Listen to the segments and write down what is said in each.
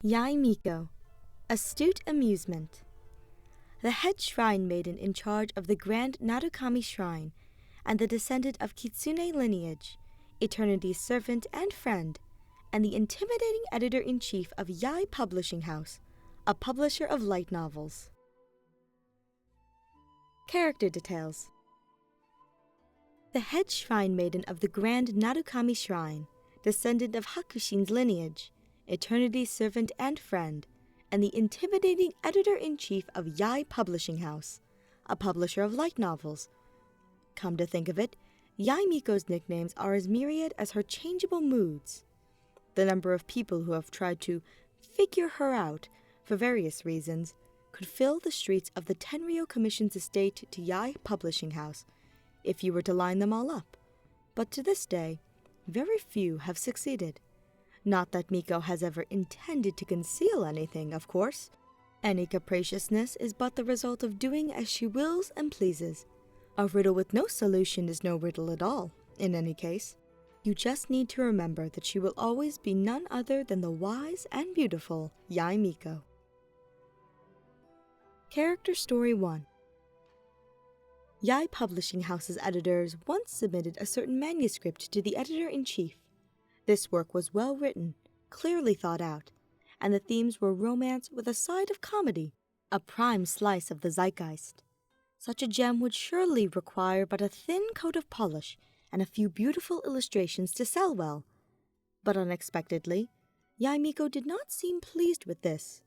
Yai Miko, astute amusement. The head shrine maiden in charge of the grand Narukami Shrine, and the descendant of Kitsune lineage, eternity's servant and friend, and the intimidating editor-in-chief of Yai Publishing House, a publisher of light novels. Character details. The head shrine maiden of the grand Narukami Shrine, descendant of Hakushin's lineage, eternity's servant and friend, and the intimidating editor-in-chief of Yai Publishing House, a publisher of light novels. Come to think of it, Yai Miko's nicknames are as myriad as her changeable moods. The number of people who have tried to figure her out, for various reasons, could fill the streets of the Tenryo Commission's estate to Yai Publishing House, if you were to line them all up. But to this day, very few have succeeded. Not that Miko has ever intended to conceal anything, of course. Any capriciousness is but the result of doing as she wills and pleases. A riddle with no solution is no riddle at all, in any case. You just need to remember that she will always be none other than the wise and beautiful Yai Miko. Character Story 1. Yai Publishing House's editors once submitted a certain manuscript to the editor-in-chief. This work was well written, clearly thought out, and the themes were romance with a side of comedy, a prime slice of the zeitgeist. Such a gem would surely require but a thin coat of polish and a few beautiful illustrations to sell well. But unexpectedly, Yai Miko did not seem pleased with this,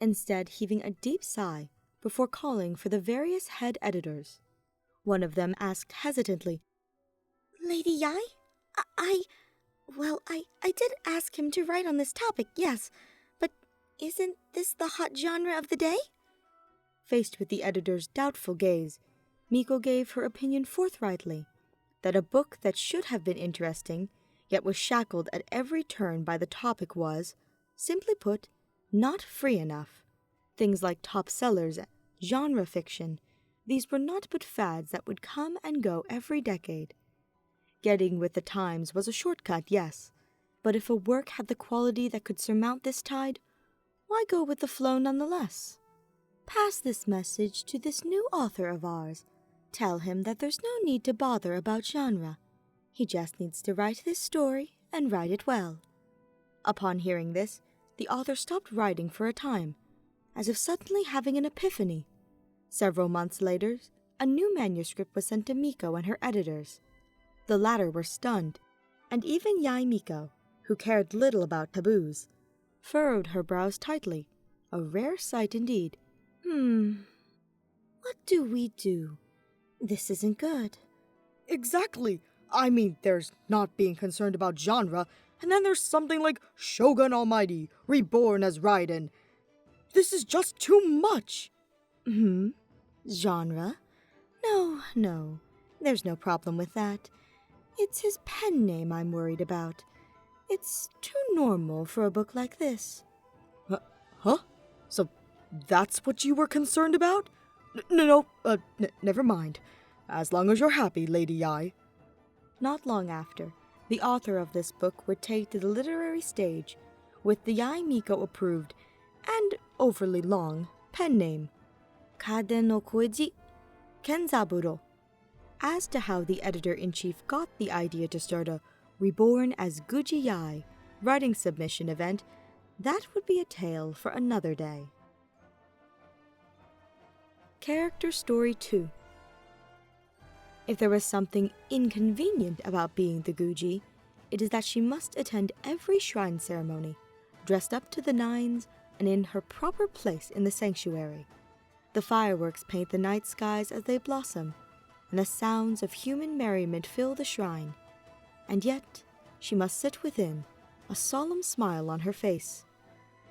instead heaving a deep sigh before calling for the various head editors. One of them asked hesitantly, Lady Yai? I did ask him to write on this topic, yes, but isn't this the hot genre of the day? Faced with the editor's doubtful gaze, Miko gave her opinion forthrightly, that a book that should have been interesting, yet was shackled at every turn by the topic was, simply put, not free enough. Things like top sellers, genre fiction, these were not but fads that would come and go every decade. Getting with the times was a shortcut, yes, but if a work had the quality that could surmount this tide, why go with the flow nonetheless? Pass this message to this new author of ours. Tell him that there's no need to bother about genre. He just needs to write this story and write it well. Upon hearing this, the author stopped writing for a time, as if suddenly having an epiphany. Several months later, a new manuscript was sent to Miko and her editors. The latter were stunned, and even Yai Miko, who cared little about taboos, furrowed her brows tightly, a rare sight indeed. What do we do? This isn't good. Exactly. I mean, there's not being concerned about genre, and then there's something like Shogun Almighty, reborn as Raiden. This is just too much. Genre? No, there's no problem with that. It's his pen name I'm worried about. It's too normal for a book like this. Huh? So that's what you were concerned about? No, never mind. As long as you're happy, Lady Yai. Not long after, the author of this book would take to the literary stage with the Yai Miko approved and overly long pen name, Kade no Koeji Kenzaburo. As to how the editor-in-chief got the idea to start a Reborn as Guji Yai writing submission event, that would be a tale for another day. Character Story 2. If there was something inconvenient about being the Guji, it is that she must attend every shrine ceremony, dressed up to the nines and in her proper place in the sanctuary. The fireworks paint the night skies as they blossom, and the sounds of human merriment fill the shrine. And yet, she must sit within, a solemn smile on her face.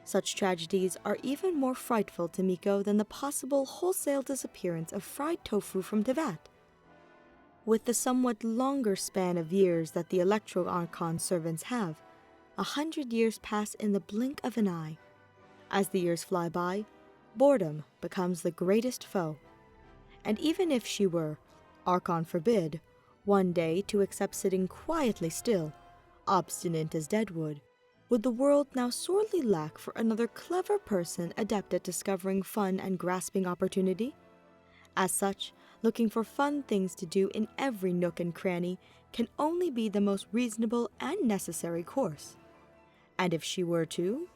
Such tragedies are even more frightful to Miko than the possible wholesale disappearance of fried tofu from Teyvat. With the somewhat longer span of years that the Electro-Archon servants have, 100 years pass in the blink of an eye. As the years fly by, boredom becomes the greatest foe. And even if she were, Archon forbid, one day to accept sitting quietly still, obstinate as deadwood, would the world now sorely lack for another clever person adept at discovering fun and grasping opportunity? As such, looking for fun things to do in every nook and cranny can only be the most reasonable and necessary course. And if she were to,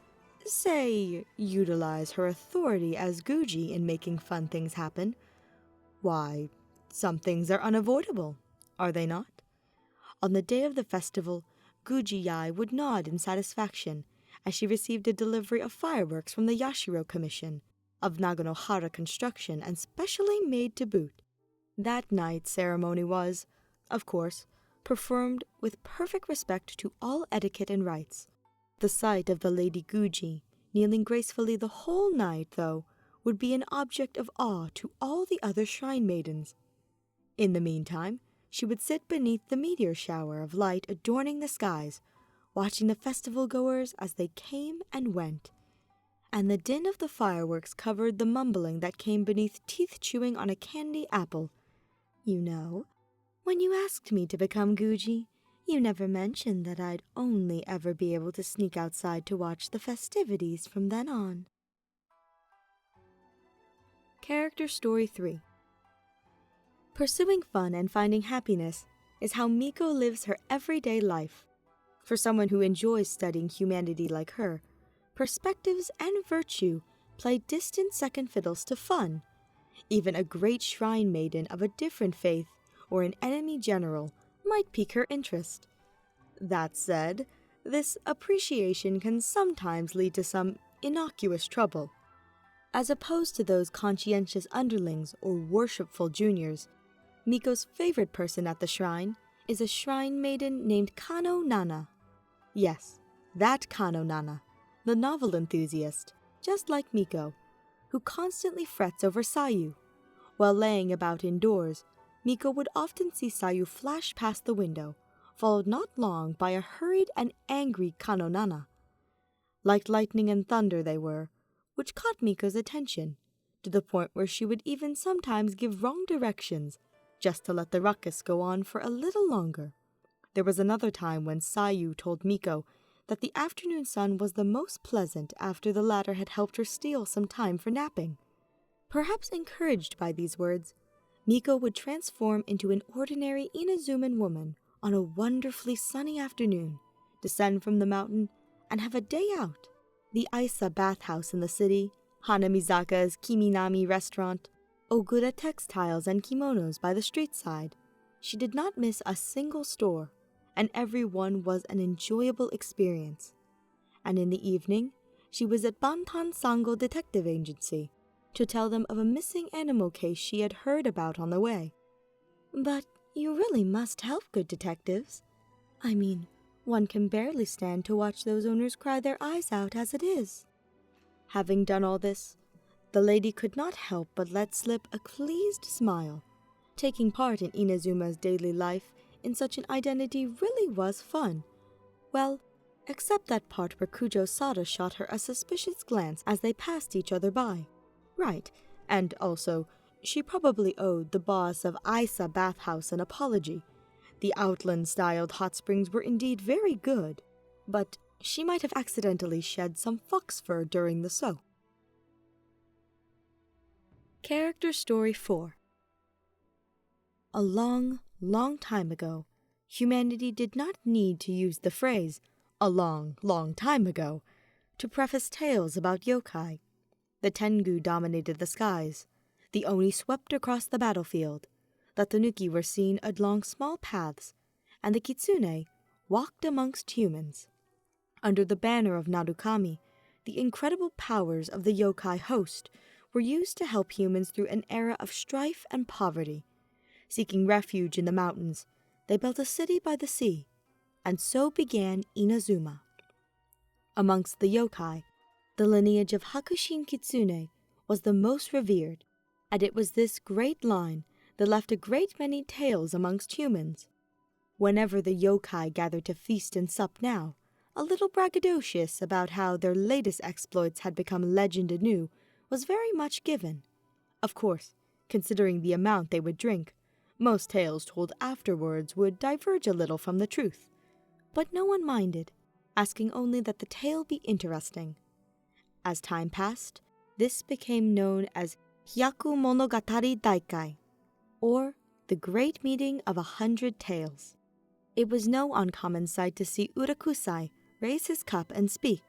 say, utilize her authority as Guji in making fun things happen, why, some things are unavoidable, are they not? On the day of the festival, Guji-yai would nod in satisfaction as she received a delivery of fireworks from the Yashiro Commission, of Naganohara construction and specially made to boot. That night's ceremony was, of course, performed with perfect respect to all etiquette and rites. The sight of the Lady Guji kneeling gracefully the whole night, though, would be an object of awe to all the other shrine maidens. In the meantime, she would sit beneath the meteor shower of light adorning the skies, watching the festival goers as they came and went. And the din of the fireworks covered the mumbling that came beneath teeth chewing on a candy apple. You know, when you asked me to become Guji, you never mentioned that I'd only ever be able to sneak outside to watch the festivities from then on. Character Story 3. Pursuing fun and finding happiness is how Miko lives her everyday life. For someone who enjoys studying humanity like her, perspectives and virtue play distant second fiddles to fun. Even a great shrine maiden of a different faith or an enemy general might pique her interest. That said, this appreciation can sometimes lead to some innocuous trouble. As opposed to those conscientious underlings or worshipful juniors, Miko's favorite person at the shrine is a shrine maiden named Kano Nana. Yes, that Kano Nana, the novel enthusiast, just like Miko, who constantly frets over Sayu. While laying about indoors, Miko would often see Sayu flash past the window, followed not long by a hurried and angry Kano Nana. Like lightning and thunder they were, which caught Miko's attention, to the point where she would even sometimes give wrong directions, just to let the ruckus go on for a little longer. There was another time when Sayu told Miko that the afternoon sun was the most pleasant after the latter had helped her steal some time for napping. Perhaps encouraged by these words, Miko would transform into an ordinary Inazuman woman on a wonderfully sunny afternoon, descend from the mountain, and have a day out. The Aisa bathhouse in the city, Hanamizaka's Kiminami restaurant, Ogura textiles and kimonos by the street side. She did not miss a single store, and every one was an enjoyable experience. And in the evening, she was at Bantan Sango Detective Agency to tell them of a missing animal case she had heard about on the way. But you really must help good detectives. I mean, one can barely stand to watch those owners cry their eyes out as it is. Having done all this, the lady could not help but let slip a pleased smile. Taking part in Inazuma's daily life in such an identity really was fun. Well, except that part where Kujo Sada shot her a suspicious glance as they passed each other by. Right, and also, she probably owed the boss of Aisa Bathhouse an apology. The Outland-styled hot springs were indeed very good, but she might have accidentally shed some fox fur during the soak. Character Story 4. A long, long time ago, humanity did not need to use the phrase, "a long, long time ago," to preface tales about yokai. The Tengu dominated the skies, the Oni swept across the battlefield, the Tanuki were seen along small paths, and the Kitsune walked amongst humans. Under the banner of Narukami, the incredible powers of the yokai host were used to help humans through an era of strife and poverty. Seeking refuge in the mountains, they built a city by the sea, and so began Inazuma. Amongst the yokai, the lineage of Hakushin Kitsune was the most revered, and it was this great line that left a great many tales amongst humans. Whenever the yokai gathered to feast and sup now, a little braggadocious about how their latest exploits had become legend anew was very much given. Of course, considering the amount they would drink, most tales told afterwards would diverge a little from the truth. But no one minded. asking only that the tale be interesting. As time passed, this became known as Hyaku Monogatari Daikai, or the Great Meeting of 100 Tales. It was no uncommon sight to see Urakusai raise his cup and speak,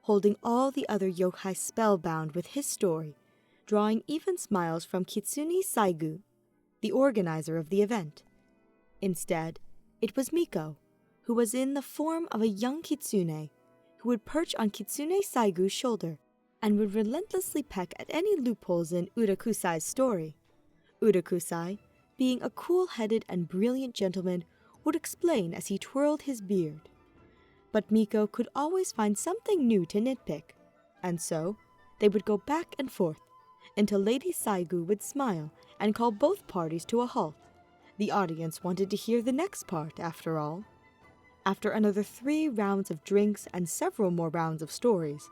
holding all the other yokai spellbound with his story, drawing even smiles from Kitsune Saigu, the organizer of the event. Instead, it was Miko, who was in the form of a young kitsune, who would perch on Kitsune Saigu's shoulder and would relentlessly peck at any loopholes in Urakusai's story. Urakusai, being a cool-headed and brilliant gentleman, would explain as he twirled his beard. But Miko could always find something new to nitpick, and so they would go back and forth, until Lady Saigu would smile and call both parties to a halt. The audience wanted to hear the next part, after all. After another 3 rounds of drinks and several more rounds of stories,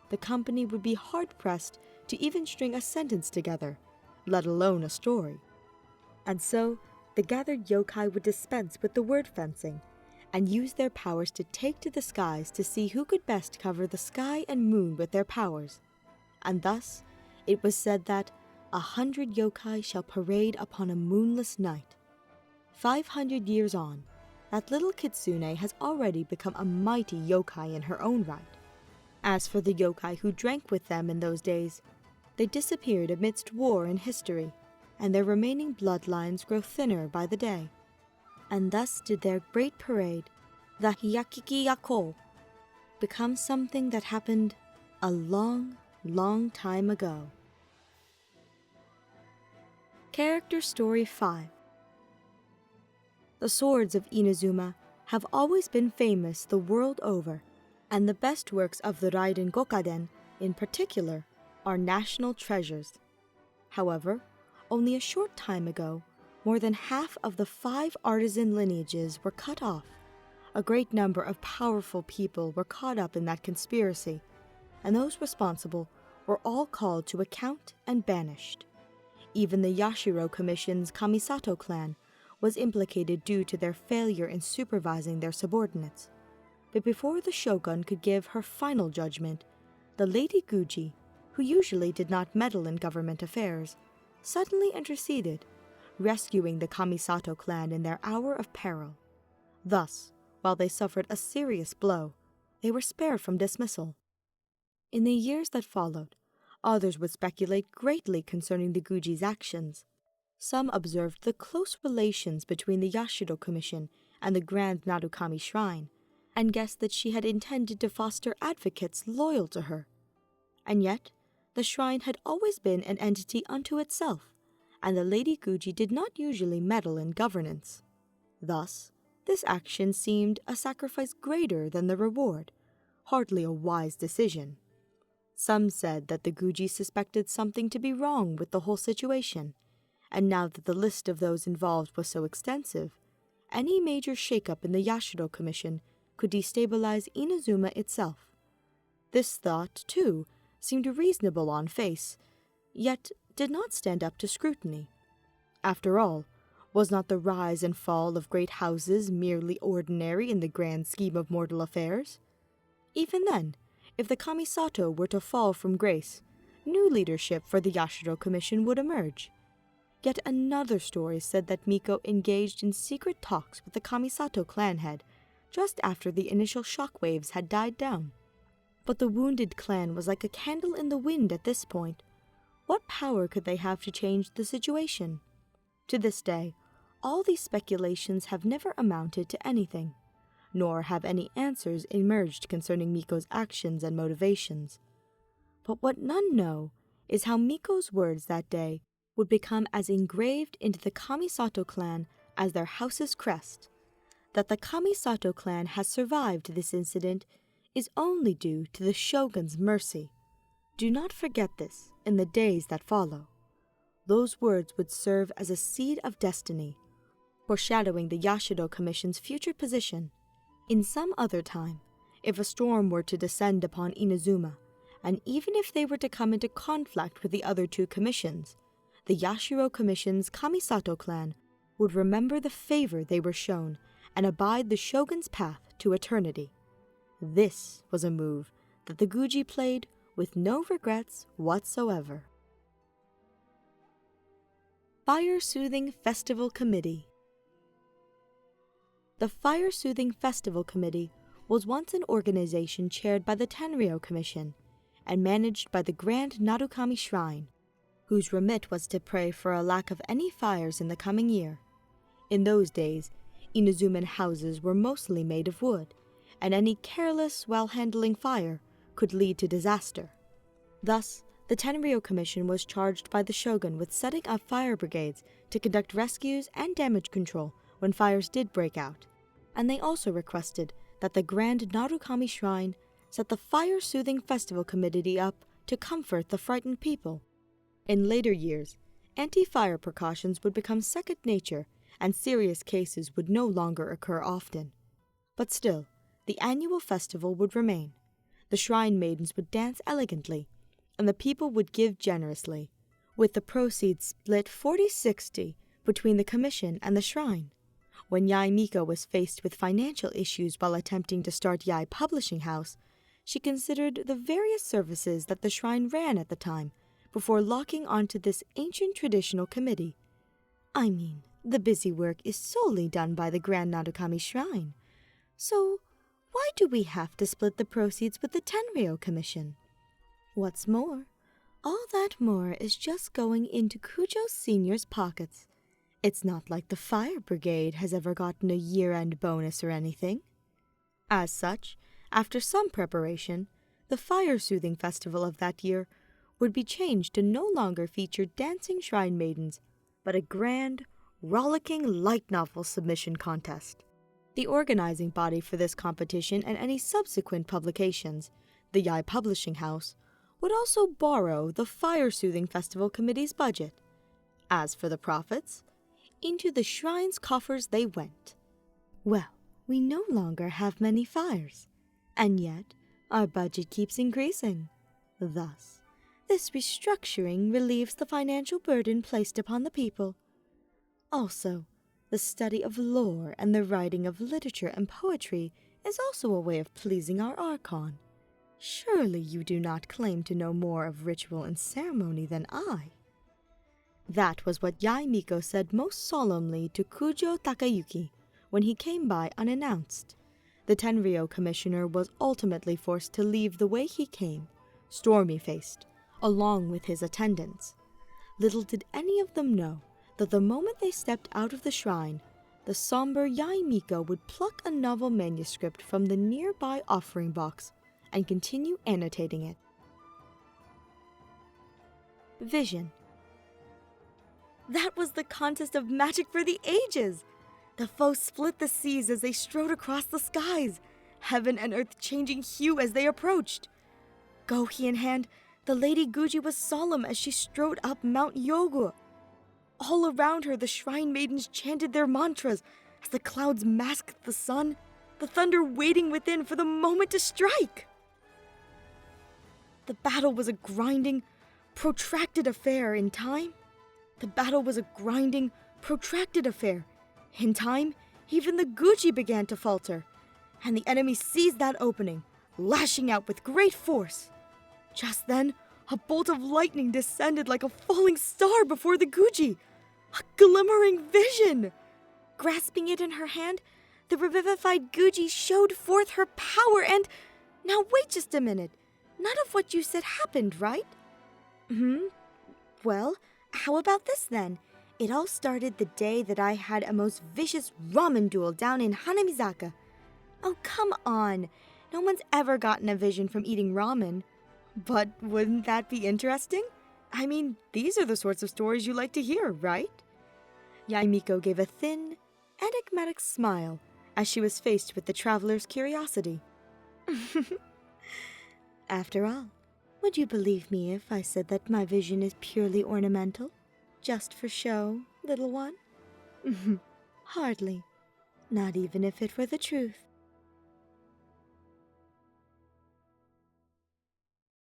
the company would be hard-pressed to even string a sentence together, let alone a story. And so, the gathered yokai would dispense with the word fencing, and use their powers to take to the skies to see who could best cover the sky and moon with their powers. And thus, it was said that 100 yokai shall parade upon a moonless night. 500 years on, that little kitsune has already become a mighty yokai in her own right. As for the yokai who drank with them in those days, they disappeared amidst war and history, and their remaining bloodlines grow thinner by the day. And thus did their great parade, the Hyakiki Yako, become something that happened a long, long time ago. Character Story 5. The swords of Inazuma have always been famous the world over, and the best works of the Raiden Gokaden, in particular, are national treasures. However, only a short time ago, more than half of the 5 artisan lineages were cut off. A great number of powerful people were caught up in that conspiracy, and those responsible were all called to account and banished. Even the Yashiro Commission's Kamisato clan was implicated due to their failure in supervising their subordinates. But before the shogun could give her final judgment, the Lady Guji, who usually did not meddle in government affairs, suddenly interceded, rescuing the Kamisato clan in their hour of peril. Thus, while they suffered a serious blow, they were spared from dismissal. In the years that followed, others would speculate greatly concerning the Guji's actions. Some observed the close relations between the Yashiro Commission and the Grand Narukami Shrine, and guessed that she had intended to foster advocates loyal to her. And yet, the shrine had always been an entity unto itself, and the Lady Guji did not usually meddle in governance. Thus, this action seemed a sacrifice greater than the reward, hardly a wise decision. Some said that the Guji suspected something to be wrong with the whole situation, and now that the list of those involved was so extensive, any major shakeup in the Yashiro Commission could destabilize Inazuma itself. This thought, too, seemed reasonable on face, yet did not stand up to scrutiny. After all, was not the rise and fall of great houses merely ordinary in the grand scheme of mortal affairs? Even then, if the Kamisato were to fall from grace, new leadership for the Yashiro Commission would emerge. Yet another story said that Miko engaged in secret talks with the Kamisato clan head just after the initial shockwaves had died down. But the wounded clan was like a candle in the wind at this point. What power could they have to change the situation? To this day, all these speculations have never amounted to anything, nor have any answers emerged concerning Miko's actions and motivations. But what none know is how Miko's words that day would become as engraved into the Kamisato clan as their house's crest. That the Kamisato clan has survived this incident is only due to the shogun's mercy. Do not forget this in the days that follow. Those words would serve as a seed of destiny, foreshadowing the Yashiro Commission's future position. In some other time, if a storm were to descend upon Inazuma, and even if they were to come into conflict with the other 2 commissions, the Yashiro Commission's Kamisato clan would remember the favor they were shown and abide the shogun's path to eternity. This was a move that the Guji played with no regrets whatsoever. Fire Soothing Festival Committee. The Fire Soothing Festival Committee was once an organization chaired by the Tenryou Commission and managed by the Grand Narukami Shrine, whose remit was to pray for a lack of any fires in the coming year. In those days, Inazuman houses were mostly made of wood, and any careless while handling fire could lead to disaster. Thus, the Tenryou Commission was charged by the shogun with setting up fire brigades to conduct rescues and damage control when fires did break out, and they also requested that the Grand Narukami Shrine set the Fire Soothing Festival Committee up to comfort the frightened people. In later years, anti-fire precautions would become second nature, and serious cases would no longer occur often. But still, the annual festival would remain. The shrine maidens would dance elegantly, and the people would give generously, with the proceeds split 40-60 between the commission and the shrine. When Yae Miko was faced with financial issues while attempting to start Yae Publishing House, she considered the various services that the shrine ran at the time before locking onto this ancient traditional committee. I mean, the busy work is solely done by the Grand Narukami Shrine, so why do we have to split the proceeds with the Tenryou Commission? What's more, all that more is just going into Kujo Senior's pockets. It's not like the Fire Brigade has ever gotten a year-end bonus or anything. As such, after some preparation, the Fire Soothing Festival of that year would be changed to no longer feature dancing shrine maidens, but a grand, rollicking light novel submission contest. The organizing body for this competition and any subsequent publications, the Yae Publishing House, would also borrow the Fire Soothing Festival Committee's budget. As for the profits, into the shrine's coffers they went. Well, we no longer have many fires, and yet our budget keeps increasing. Thus, this restructuring relieves the financial burden placed upon the people. Also, the study of lore and the writing of literature and poetry is also a way of pleasing our Archon. Surely you do not claim to know more of ritual and ceremony than I. That was what Yae Miko said most solemnly to Kujo Takayuki when he came by unannounced. The Tenryou Commissioner was ultimately forced to leave the way he came, stormy-faced, along with his attendants. Little did any of them know that the moment they stepped out of the shrine, the somber Yae Miko would pluck a novel manuscript from the nearby offering box and continue annotating it. Vision. That was the contest of magic for the ages! The foes split the seas as they strode across the skies, heaven and earth changing hue as they approached. Gohi in hand, the Lady Guji was solemn as she strode up Mount Yogu. All around her, the shrine maidens chanted their mantras as the clouds masked the sun, the thunder waiting within for the moment to strike. The battle was a grinding, protracted affair in time. In time, even the Guji began to falter, and the enemy seized that opening, lashing out with great force. Just then, a bolt of lightning descended like a falling star before the Guji, a glimmering vision. Grasping it in her hand, the revivified Guji showed forth her power and... Now wait just a minute. None of what you said happened, right? Well, how about this then? It all started the day that I had a most vicious ramen duel down in Hanamizaka. Oh, come on. No one's ever gotten a vision from eating ramen. But wouldn't that be interesting? I mean, these are the sorts of stories you like to hear, right? Yae Miko gave a thin, enigmatic smile as she was faced with the traveler's curiosity. After all, would you believe me if I said that my vision is purely ornamental? Just for show, little one? Hardly. Not even if it were the truth.